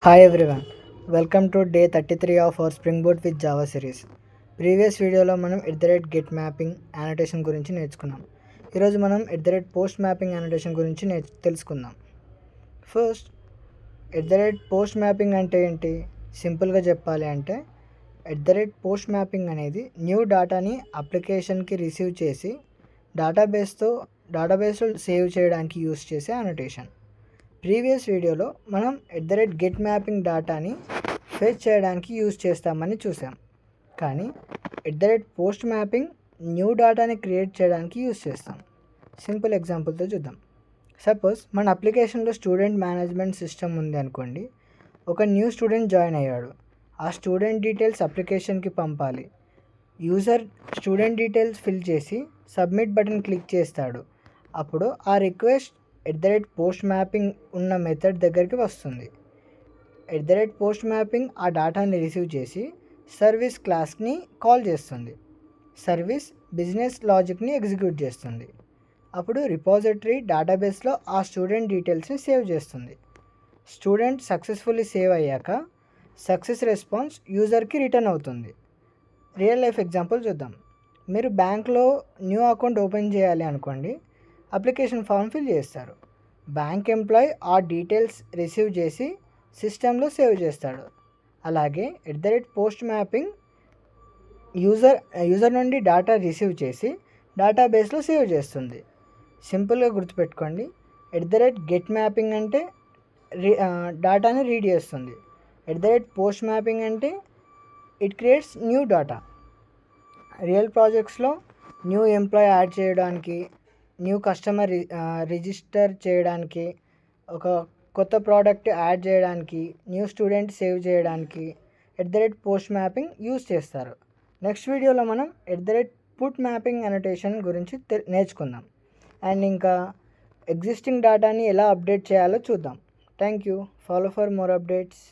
Hi everyone, welcome to day 33 of our Spring Boot with Java series. Previous వీడియోలో మనం get mapping annotation గురించి నేర్చుకున్నాం. ఈరోజు మనం పోస్ట్ మ్యాపింగ్ యానోటేషన్ గురించి తెలుసుకుందాం. ఫస్ట్ పోస్ట్ మ్యాపింగ్ అంటే ఏంటి? సింపుల్గా చెప్పాలి అంటే పోస్ట్ మ్యాపింగ్ అనేది న్యూ డేటాని అప్లికేషన్కి రిసీవ్ చేసి డేటాబేస్లో సేవ్ చేయడానికి యూస్ చేసే యానోటేషన్. ప్రీవియస్ వీడియోలో మనం గెట్ మ్యాపింగ్ డేటాని ఫెచ్ చేయడానికి యూజ్ చేస్తామని చూసాం. కానీ పోస్ట్ మ్యాపింగ్ న్యూ డేటాని క్రియేట్ చేయడానికి యూజ్ చేస్తాం. సింపుల్ ఎగ్జాంపుల్తో చూద్దాం. సపోజ్ మన అప్లికేషన్లో స్టూడెంట్ మేనేజ్మెంట్ సిస్టమ్ ఉంది అనుకోండి. ఒక న్యూ స్టూడెంట్ జాయిన్ అయ్యాడు. ఆ స్టూడెంట్ డీటెయిల్స్ అప్లికేషన్కి పంపాలి. యూజర్ స్టూడెంట్ డీటెయిల్స్ ఫిల్ చేసి సబ్మిట్ బటన్ క్లిక్ చేస్తాడు. అప్పుడు ఆ రిక్వెస్ట్ పోస్ట్ మ్యాపింగ్ ఉన్న మెథడ్ దగ్గరికి వస్తుంది. పోస్ట్ మ్యాపింగ్ ఆ డేటాని రిసీవ్ చేసి సర్వీస్ క్లాస్ని కాల్ చేస్తుంది. సర్వీస్ బిజినెస్ లాజిక్ని ఎగ్జిక్యూట్ చేస్తుంది. అప్పుడు రిపాజిటరీ డేటాబేస్లో ఆ స్టూడెంట్ డీటెయిల్స్ని సేవ్ చేస్తుంది. స్టూడెంట్ సక్సెస్ఫుల్లీ సేవ్ అయ్యాక సక్సెస్ రెస్పాన్స్ యూజర్కి రిటర్న్ అవుతుంది. రియల్ లైఫ్ ఎగ్జాంపుల్ చూద్దాం. మీరు బ్యాంక్లో న్యూ అకౌంట్ ఓపెన్ చేయాలి అనుకోండి. అప్లికేషన్ ఫామ్ ఫిల్ చేస్తారు. బ్యాంక్ ఎంప్లాయ్ ఆ డీటెయిల్స్ రిసీవ్ చేసి సిస్టంలో సేవ్ చేస్తాడు. అలాగే పోస్ట్ మ్యాపింగ్ యూజర్ నుండి డేటా రిసీవ్ చేసి డేటాబేస్లో సేవ్ చేస్తుంది. సింపుల్గా గుర్తుపెట్టుకోండి. గెట్ మ్యాపింగ్ అంటే డేటాని రీడ్ చేస్తుంది. పోస్ట్ మ్యాపింగ్ అంటే it creates new data. Real ప్రాజెక్ట్స్లో న్యూ ఎంప్లాయ్ యాడ్ చేయడానికి, న్యూ కస్టమర్ రిజిస్టర్ చేయడానికి, ఒక కొత్త ప్రోడక్ట్ యాడ్ చేయడానికి, న్యూ స్టూడెంట్ సేవ్ చేయడానికి పోస్ట్ మ్యాపింగ్ యూస్ చేస్తారు. నెక్స్ట్ వీడియోలో మనం పుట్ మ్యాపింగ్ అనోటేషన్ గురించి నేర్చుకుందాం. అండ్ ఇంకా ఎగ్జిస్టింగ్ డేటాని ఎలా అప్డేట్ చేయాలో చూద్దాం. Thank you. Follow for more updates.